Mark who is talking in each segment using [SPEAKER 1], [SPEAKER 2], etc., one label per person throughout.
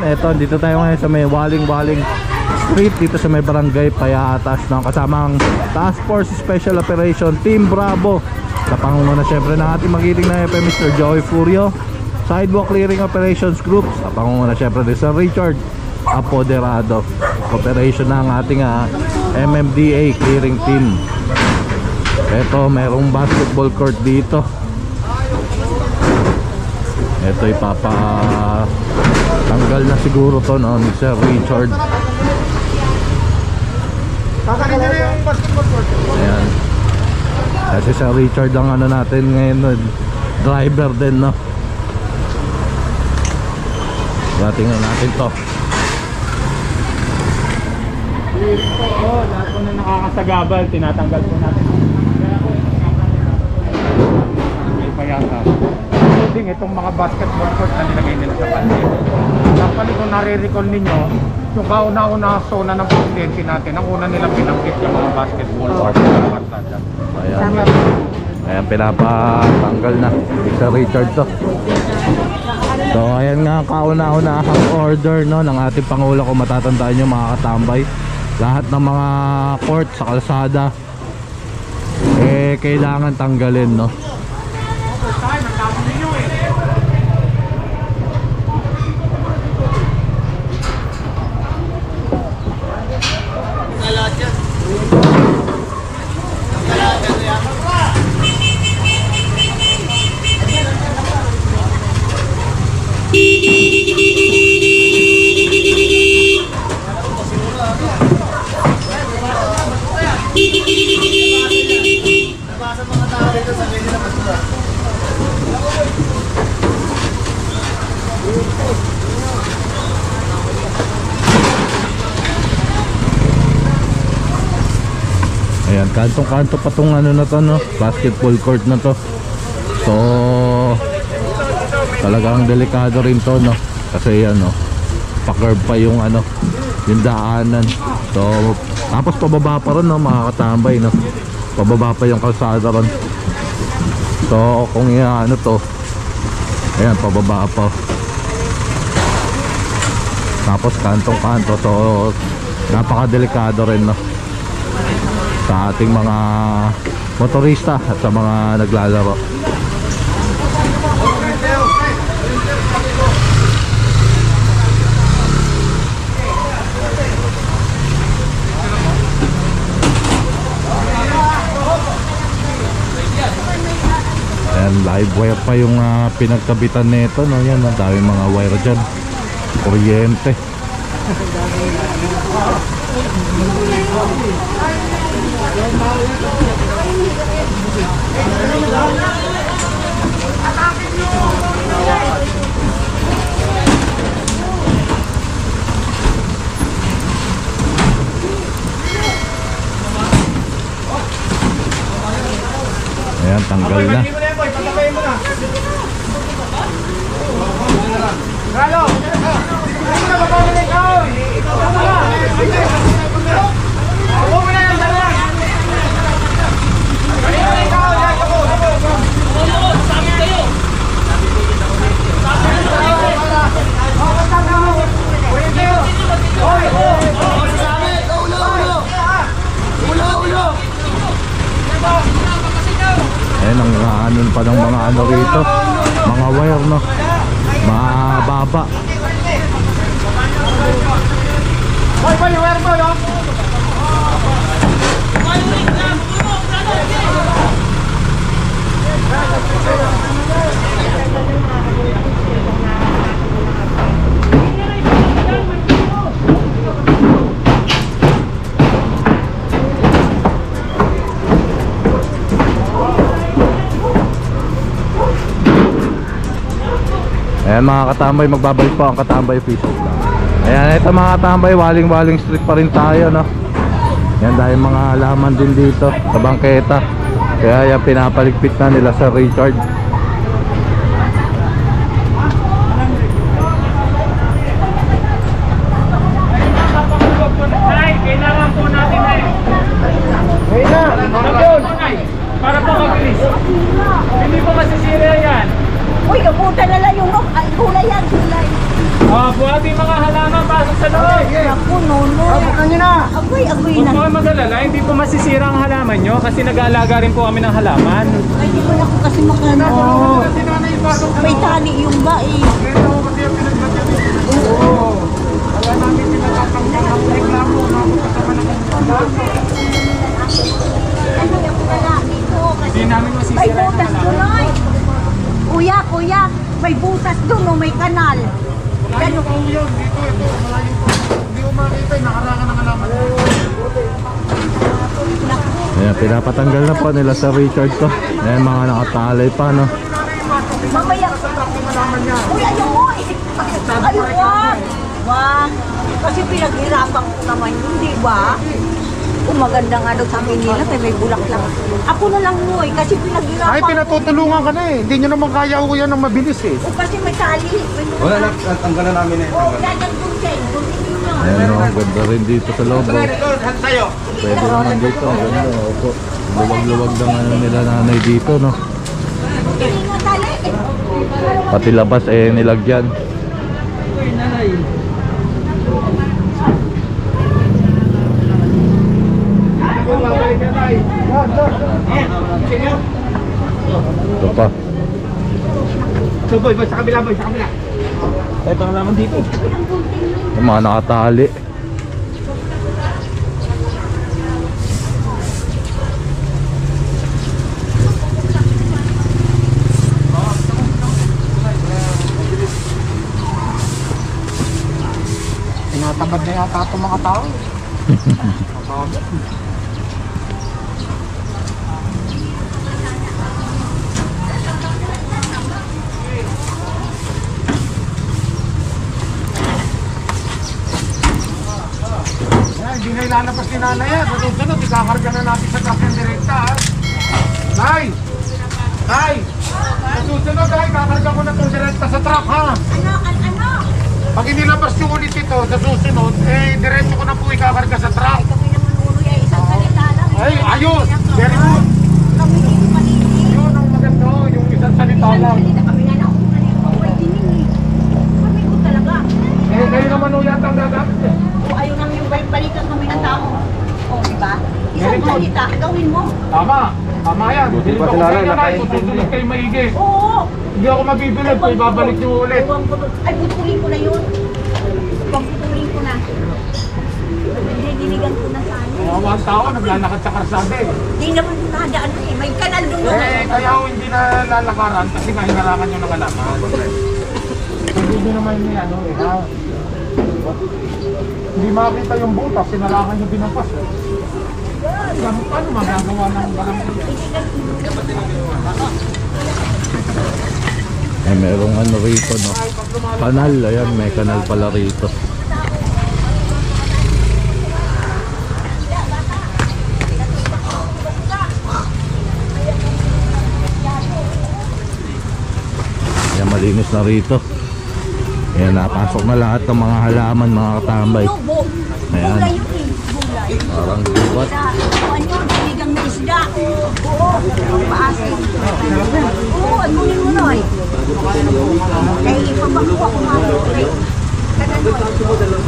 [SPEAKER 1] Eto, dito tayo ngayon sa may Waling-Waling Street, dito sa may barangay Payatas, no? Kasamang Task Force Special Operation Team Bravo, sa pangunguna syempre ng ating magiting na FM Mr. Joey Furio. Sidewalk Clearing Operations Group, sa pangunguna syempre din sa Richard Apoderado. Operation ng ating MMDA Clearing Team. Eto, mayroong basketball court dito. Eto, tanggal na siguro to, no, ni Sir Richard.
[SPEAKER 2] Kakanin nila yung basketball court.
[SPEAKER 1] Ayan. Kasi Sir Richard ang ano natin ngayon, no, driver din, no. Tingnan natin to.
[SPEAKER 2] Oo, lahat po na nakakasagabal, tinatanggal po natin. May payata. Including itong mga basketball court na nilagay nila sa paligid. Actually, kung nare-recall ninyo, yung kauna-una zona ng presidente natin, ang una nilang pinanggit yung mga basketball court.
[SPEAKER 1] Ayan. Ayan, pinapatanggal na Sir Richard to. So ayan nga, kauna-unahang order, no, ng ating Pangulo. Kung matatandaan nyo mga katambay, lahat ng mga court sa kalsada kailangan tanggalin, no. Ayan, kantong-kanto pa tong ano na to, no, basketball court na to. So talagang delikado rin to, no, kasi yan, no, pa-curve pa yung ano, yung daanan. So tapos pababa pa rin, no, mga katambay, no, pababa pa yung kalsada ron. So kung ano to, ayan, pababa pa. Tapos kantong-kanto, so napaka-delikado rin, no, sa ating mga motorista at sa mga naglalaro. Ayan, live wire pa yung pinagkabitan nito, no. Yan, ang daming mga wire dyan, kuryente. Ayan, tanggal na. Ayan ang ano pa ng mga ano rito, mga wire, no, mababa. Ayan mga katambay, magbabalik po ang Katambay Official. Ayan, ito mga katambay, Waling-Waling Street pa rin tayo, no. Yan, dahil mga halaman din dito sa bangketa, kaya yan pinapaligpit na nila sa Richard.
[SPEAKER 2] Kailangan po natin para po mabilis. Hindi po masisira yan.
[SPEAKER 3] Uy, kaputa na lang yung gulay yan, gulay.
[SPEAKER 2] Buhati mga halaman, pasok sa loob.
[SPEAKER 3] Ako, nono. Agoy na.
[SPEAKER 2] Huwag po kayo mag-alala, hindi po masisira ang halaman nyo kasi nag-aalaga rin po kami ng halaman.
[SPEAKER 3] Ay, di ko na ako kasi makano. May tali yung ba eh.
[SPEAKER 2] Kaya namin pinatapanggan ang reklamo na ako kasama ng
[SPEAKER 3] Ano yung wala dito?
[SPEAKER 2] Hindi namin
[SPEAKER 3] May
[SPEAKER 2] masisira yung
[SPEAKER 3] butas
[SPEAKER 2] halaman.
[SPEAKER 3] doon ay. Kuya, may butas doon o may kanal.
[SPEAKER 2] Malayo pa po yun, dito, malayo po. Hindi ko makita, nakarangan ng halaman.
[SPEAKER 1] Ayan, pinapatanggal na po nila sa Richard to. Ayan, mga nakatalay pa, no?
[SPEAKER 3] Mamaya. Uy, ayun mo eh. Ayun, wag. Wag. Kasi pinaghirapan ko naman yun, di ba? Kung maganda nga daw sa akin nila, tayo may bulaklak. Ako na lang mo eh, kasi pinaghirapan
[SPEAKER 2] Ay, pinatutulungan ka na eh. Hindi nyo naman kaya ko yan ng mabilis eh.
[SPEAKER 3] O kasi may tali.
[SPEAKER 4] Wala na, tanggalan namin eh.
[SPEAKER 3] O, dadan doon kayo. Doon ninyo.
[SPEAKER 1] Ayan, no? Ang ganda rin dito sa loob. Oh.
[SPEAKER 4] Tayo.
[SPEAKER 1] Pwede naman dito. Ang ganda, opo. Luwag-luwag lang ano nila nanay dito, no?
[SPEAKER 3] Hindi nga tali.
[SPEAKER 1] Pati labas eh nilagyan. Ito pa.
[SPEAKER 2] So boy, sa kabila boy, sa kabila. Ito na naman dito.
[SPEAKER 1] Yung mga nakatali.
[SPEAKER 2] Tinatamad na yata itong mga tao. Hindi na ilalabas ni nanay yan. Sa susunod, ikakarga na natin sa truck yung direkta ha. Nay! Nay! Sa susunod ay kakarga ko na itong direkta sa truck ha.
[SPEAKER 3] Ano?
[SPEAKER 2] Pag inilabas nyo ulit ito sa susunod, eh diretso ko na po ikakarga sa truck.
[SPEAKER 3] Kami naman ulo ay isang salita lang.
[SPEAKER 2] Ay, ayos! Very good!
[SPEAKER 3] Kami dito maliliit.
[SPEAKER 2] Yun ang maganda, yung isang salita lang.
[SPEAKER 3] Kami nga na ako pwede din eh. Kami ko talaga.
[SPEAKER 2] Eh, kayo naman o yata ang gagamit eh.
[SPEAKER 3] O ayun ang yung balikan kami ng tao. O, di ba? Isang
[SPEAKER 2] Very good.
[SPEAKER 3] salita, gawin mo.
[SPEAKER 2] Tama, tama yan.
[SPEAKER 4] Buti
[SPEAKER 2] Hindi
[SPEAKER 4] pa
[SPEAKER 2] ko
[SPEAKER 4] sila
[SPEAKER 2] kayo
[SPEAKER 4] lang,
[SPEAKER 2] na
[SPEAKER 4] nakaintindi.
[SPEAKER 2] susunod kayo maigi.
[SPEAKER 3] Oo.
[SPEAKER 2] Hindi ako mabibilad kung ibabalik nyo ulit.
[SPEAKER 3] Ay, putulin ko na yun. Pagputulin ko na. Dinigan ko na sana.
[SPEAKER 2] Mga ang tao, naglalakad sa karsada eh.
[SPEAKER 3] Di naman nadaan eh. May kanal doon
[SPEAKER 2] Eh, kaya ako hindi na lalakaran kasi nga hinarangan nyo ng alaman. Hindi naman ni ano eh, ha? Hindi makita yung butas, sinarangan nyo binampas eh. Ganun paano magagawa ng barangay?
[SPEAKER 1] Eh, merong ano rito, no? Kanal, ayan, may kanal pala rito. Ayan, malinis na rito. Ayan, napasok na lahat ng mga halaman, mga katambay. Ayan.
[SPEAKER 3] Bulay yun eh. Bulay.
[SPEAKER 1] Parang gubat.
[SPEAKER 3] Ano yun? Dinigang na isda. Oo. Ang paasin. Oo, ano yun mo noy? Dahil ipabangko ako mga bulay.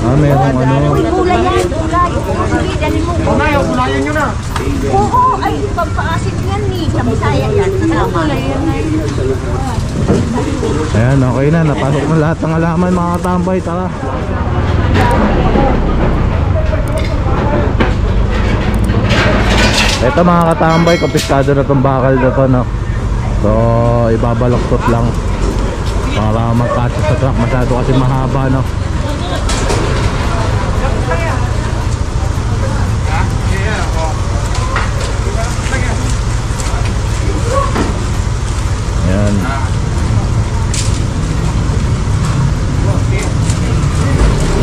[SPEAKER 1] Ah, merong ano.
[SPEAKER 3] Uy, bulay yan. Bulay. Sige, dali mo.
[SPEAKER 2] Unayo, unayan nyo na.
[SPEAKER 3] Oo, ay, pampaasin yan eh. Sa Bisaya yan. Sa bulay yan eh.
[SPEAKER 1] Ayan, okay na. Napasok na lahat ng halaman, mga katambay. Tara. Ito mga katambay, kumpiskado na itong bakal na to, no? So, ibabaloktot lang para magkasya sa truck. Masyado kasi mahaba, no? Ayan.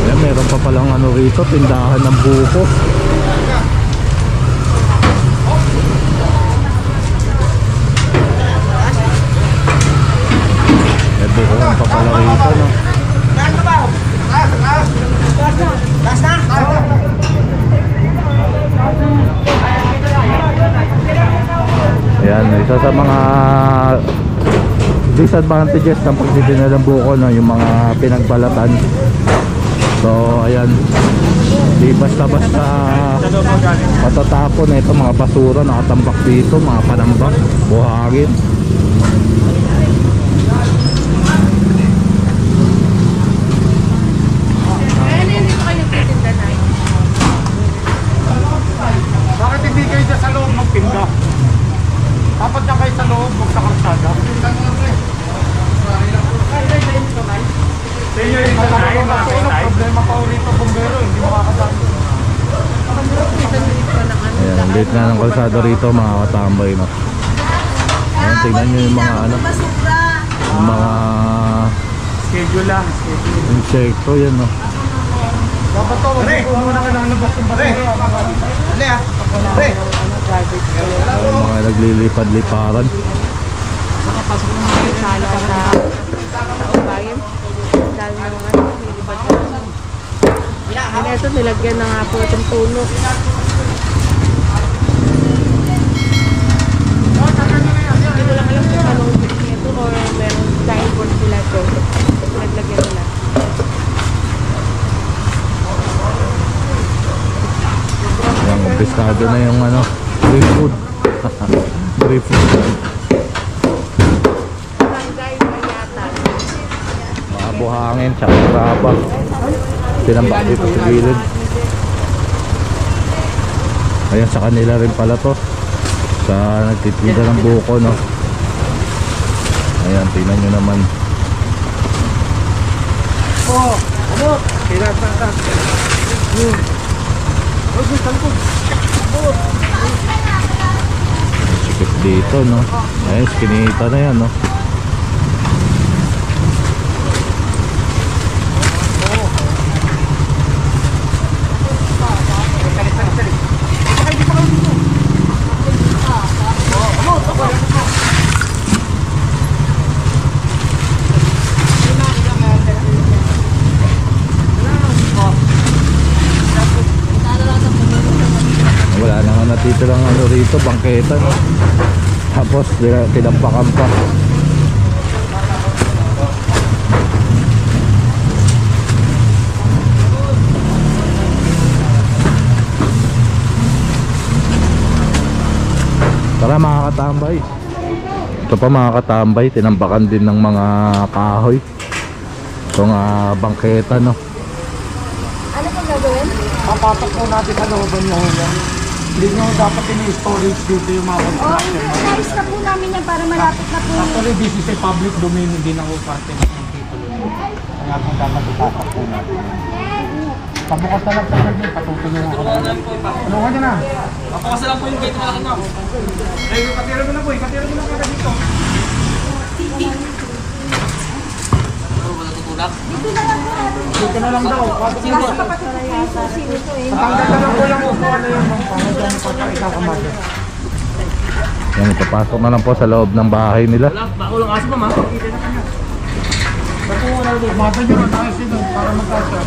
[SPEAKER 1] Ayan, meron pa palang ano rito, tindahan ng buko. May buko pa pala rito, no? Ayan, isa sa mga disadvantages ng pagtitinda ng buko, no, yung mga pinagbalatan. So ayan, di basta-basta matatapon na ito, mga basura nakatambak dito, mga panambak, buhangin.
[SPEAKER 2] Bakit hindi kayo dyan sa loob magtinda? Dapat na kayo sa loob, huwag sa kalsada. Problema pa ulit ang bumbero, hindi makakasama.
[SPEAKER 1] Ayan, ang liit nga ng kalsada rito, mga katambay, no. Ayan, tingnan nyo yung mga ano, yung mga
[SPEAKER 2] Schedule lang, schedule.
[SPEAKER 1] insekto yan, no.
[SPEAKER 2] Dapat to, huwag ko muna kailangan labas yung basura.
[SPEAKER 1] Yung mga naglilipad-liparan.
[SPEAKER 5] Nakapasok ng mga sala sa ubayan. Dahil ng mga nilibad na. And ito, nilagyan na nga po itong puno. Hindi ko lang alam kung anong ito or meron signboard sila ito. Naglagyan nila.
[SPEAKER 1] Yung pescado na yung ano, free food. Free food.
[SPEAKER 5] Barangay Mayatan.
[SPEAKER 1] Mga buhangin, tsaka kraba. Tinambak dito sa gilid. Ayan, sa kanila rin pala to. Sa nagtitinda ng buko, no. Ayan, tingnan nyo naman. Sikip dito, no. Ayan, skinita na yan, no. Wala na nga natitirang ano rito, bangketa, no. Tapos tinampakan pa. Tara mga katambay. Ito pa mga katambay, tinampakan din ng mga kahoy. Itong bangketa, no.
[SPEAKER 3] Ano pang gagawin?
[SPEAKER 2] Papasok po natin sa looban yung hulang. Hindi nyo dapat ini-storage dito yung mga construction.
[SPEAKER 3] Nais na po namin yan para malapit na po.
[SPEAKER 2] Actually, this is a public domain, hindi na po parte ng titulo. Kaya kung dapat ipasok po natin. Pabukas na lang sa kanya, patutulungan ko na. Tulungan nyo na.
[SPEAKER 4] Papakas lang po yung gate na ano.
[SPEAKER 2] Katira mo na po, katira mo na po dito. Dito na lang daw.
[SPEAKER 3] Kasi kapatid ko yung susi nito eh.
[SPEAKER 2] Patanggal na lang po yung upuan na yun. Para dyan ipagkakita ka mali.
[SPEAKER 1] Yan, ipapasok na lang po sa loob ng bahay nila.
[SPEAKER 4] Bako lang aso pa ma.
[SPEAKER 2] Ba't po na ulit? Mata nyo na tayo sila para magkasya.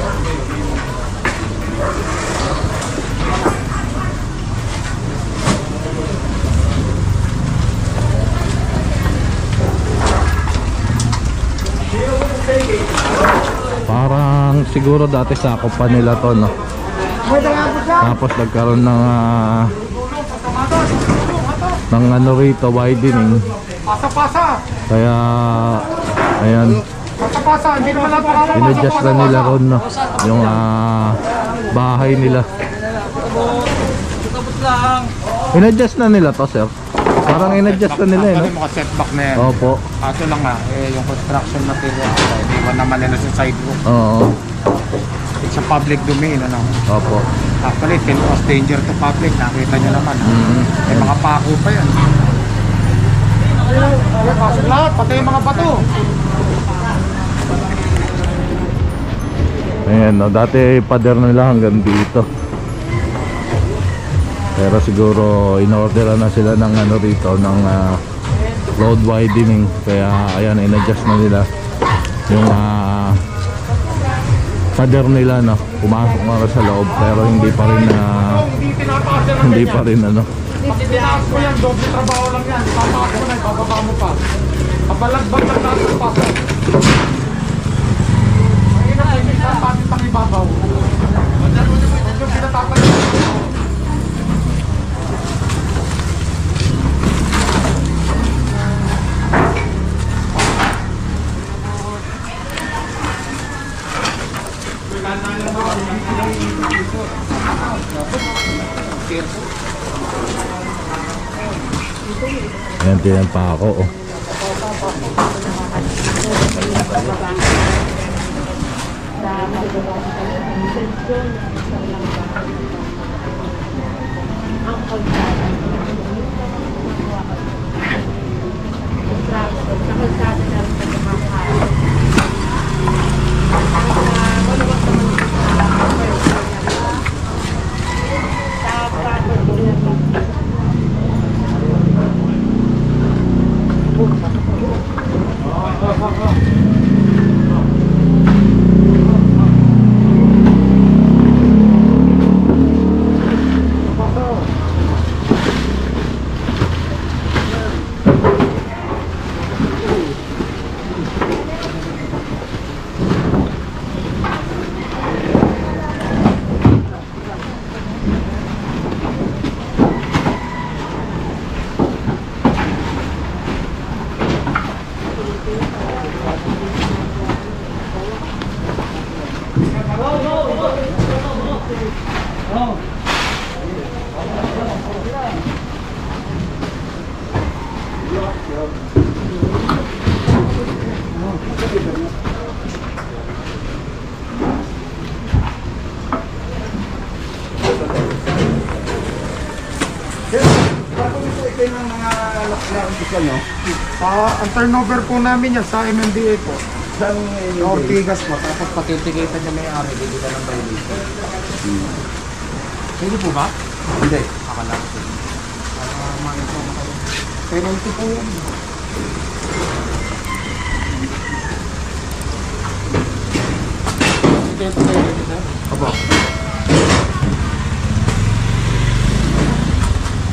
[SPEAKER 1] Parang siguro dati sakop pa nila to, no. Tapos nagkaroon ng ano rito, widening.
[SPEAKER 2] Pasa-pasa!
[SPEAKER 1] Kaya ayan,
[SPEAKER 2] Pasa-pasa! Hindi naman lang pakalaman.
[SPEAKER 1] in-adjust na nila ron, no, yung bahay nila.
[SPEAKER 4] Tapos lang.
[SPEAKER 1] In-adjust na nila to, sir. Parang in-adjust na nila, eh, no.
[SPEAKER 2] Actually, mga setback na yan.
[SPEAKER 1] Opo.
[SPEAKER 2] Kaso lang nga, yung construction material, iwan naman nila sa sidewalk.
[SPEAKER 1] Oo.
[SPEAKER 2] It's a public domain, ano?
[SPEAKER 1] Opo.
[SPEAKER 2] Actually, it can cause danger to public. Nakita nyo naman. May mga pako pa yan. Pasok lahat, pati yung mga bato.
[SPEAKER 1] Ayan, no, dati pader nila hanggang dito. Pero siguro in-orderan na sila ng ano rito, ng road widening. Kaya ayan, in-adjust na nila yung pader nila, no. Pumasok nga sa loob pero hindi pa rin
[SPEAKER 2] Hindi tinataas yan ng
[SPEAKER 1] hindi
[SPEAKER 2] ganyan.
[SPEAKER 1] pa rin ano.
[SPEAKER 2] Pag tinaas mo yan, doble trabaho lang yan. Papasok mo na, ibababa mo pa. Kabalagbag ng lahat ng pasok. Ayun na, hindi sa patit ang ibabaw. Medyo pinatatagal.
[SPEAKER 1] Ayan, tiyan pa ako. Oh.
[SPEAKER 2] Ang turnover po namin yan sa MMDA po. Yung tigas po, tapos patitikitan niya may-ari, hindi ka ng violation. Hindi po ba? Hindi. Akala ko po. Penalty po yan. Ito tayo dito. Aba.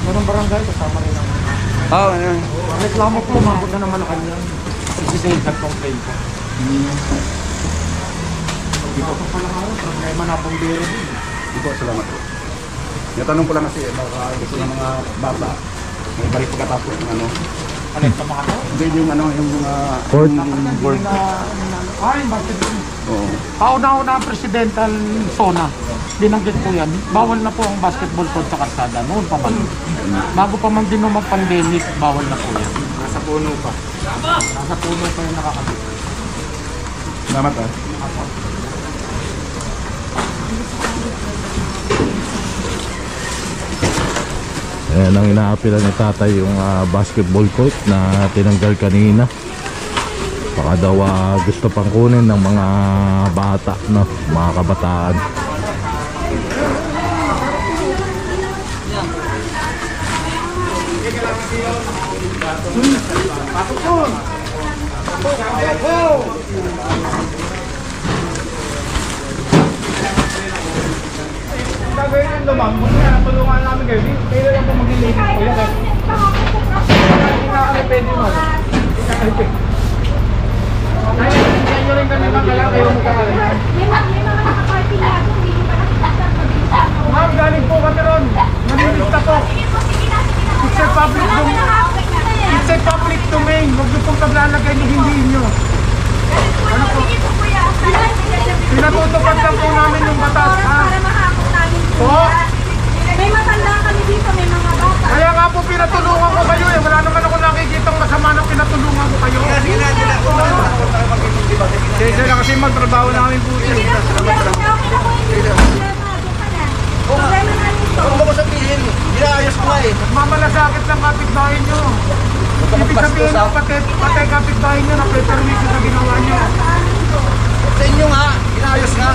[SPEAKER 2] Merong barangay, kasama rin ang...
[SPEAKER 6] Oo, ano.
[SPEAKER 2] Ang reklamo po, umabot na ng Malacanang. President at complaint po. Dito po pala nga, problema na bombero din.
[SPEAKER 6] Ito, salamat po. Natanong ko lang kasi, baka gusto ng mga bata. May balik pagkatapos ng ano.
[SPEAKER 2] Alin sa mga to?
[SPEAKER 6] Hindi yung ano, yung
[SPEAKER 1] Court.
[SPEAKER 6] yung board.
[SPEAKER 2] Ay, bakit?
[SPEAKER 6] Oo.
[SPEAKER 2] Pauna-una ang presidential zona. Binanggit po yan. Bawal na po ang basketball court sa kalsada. Noon pa man. Bago pa man din naman pandemic, bawal na po yan. Nasa puno pa. Nasa puno pa yung nakakabit.
[SPEAKER 6] Salamat ah.
[SPEAKER 1] Ayan ang inaapilan ni tatay yung basketball court na tinanggal kanina. Baka daw gusto pang kunin ng mga bata, no? Mga kabataan.
[SPEAKER 2] Gagawin yung lumang, tulungan namin kayo. Kayo lang po mag-iligit po yan. Hindi nga kami pwede mo. Hindi nga kami pwede. Kaya nyo rin kami kaya kayo magkakaroon.
[SPEAKER 7] May mga nakaparty na ako, hindi ko pa nakikita sa mabilisan.
[SPEAKER 2] Ma'am, galing po kami ron. Nanilista po. It's a public domain. It's a public domain. Huwag niyo pong paglalagay ni hindi nyo.
[SPEAKER 7] Ano po?
[SPEAKER 2] Pinatutupad lang po namin yung batas, ha?
[SPEAKER 7] Para mahakot namin po.
[SPEAKER 2] Po?
[SPEAKER 7] May matanda kami dito, may mga bata.
[SPEAKER 2] Kaya nga po pinatulungan ko kayo eh. Wala naman ako nakikitang masama na pinatulungan ko kayo. Sige lang kasi magtrabaho namin po siya.
[SPEAKER 7] Okay na po, hindi na problema. Problema namin ito.
[SPEAKER 6] Ano ko sabihin? Inaayos ko nga eh.
[SPEAKER 2] Mamalasakit ng kapitbahay nyo. Ibig sabihin nyo, pati kapitbahay nyo na pretermission sa ginawa nyo.
[SPEAKER 6] Sa inyo nga, inaayos nga.